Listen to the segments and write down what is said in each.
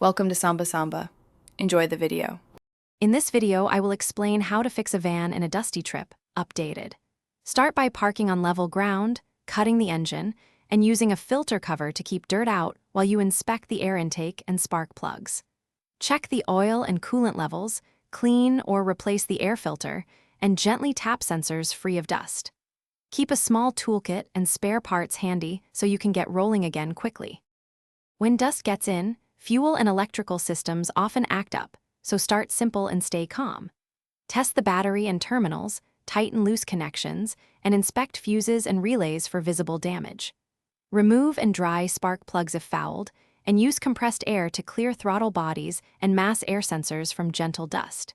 Welcome to Samba Samba. Enjoy the video. In this video, I will explain how to fix a van in a dusty trip, updated. Start by parking on level ground, cutting the engine, and using a filter cover to keep dirt out while you inspect the air intake and spark plugs. Check the oil and coolant levels, clean or replace the air filter, and gently tap sensors free of dust. Keep a small toolkit and spare parts handy so you can get rolling again quickly. When dust gets in, fuel and electrical systems often act up, so start simple and stay calm. Test the battery and terminals, tighten loose connections, and inspect fuses and relays for visible damage. Remove and dry spark plugs if fouled, and use compressed air to clear throttle bodies and mass air sensors from gentle dust.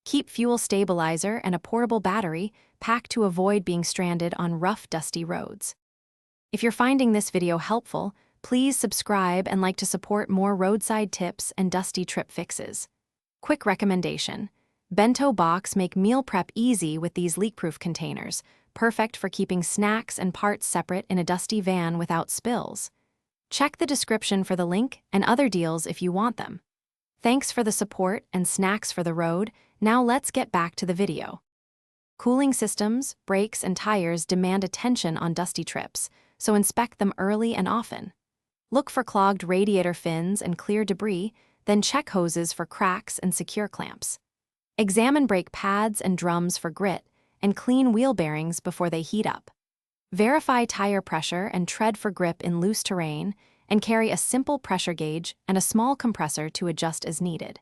Keep fuel stabilizer and a portable battery packed to avoid being stranded on rough, dusty roads. If you're finding this video helpful, please subscribe and like to support more roadside tips and dusty trip fixes. Quick recommendation: bento box make meal prep easy with these leak-proof containers, perfect for keeping snacks and parts separate in a dusty van without spills. Check the description for the link and other deals if you want them. Thanks for the support and snacks for the road. Now let's get back to the video. Cooling systems, brakes, and tires demand attention on dusty trips, so inspect them early and often. Look for clogged radiator fins and clear debris, then check hoses for cracks and secure clamps. Examine brake pads and drums for grit, and clean wheel bearings before they heat up. Verify tire pressure and tread for grip in loose terrain, and carry a simple pressure gauge and a small compressor to adjust as needed.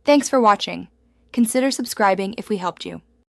Thanks for watching. Consider subscribing if we helped you.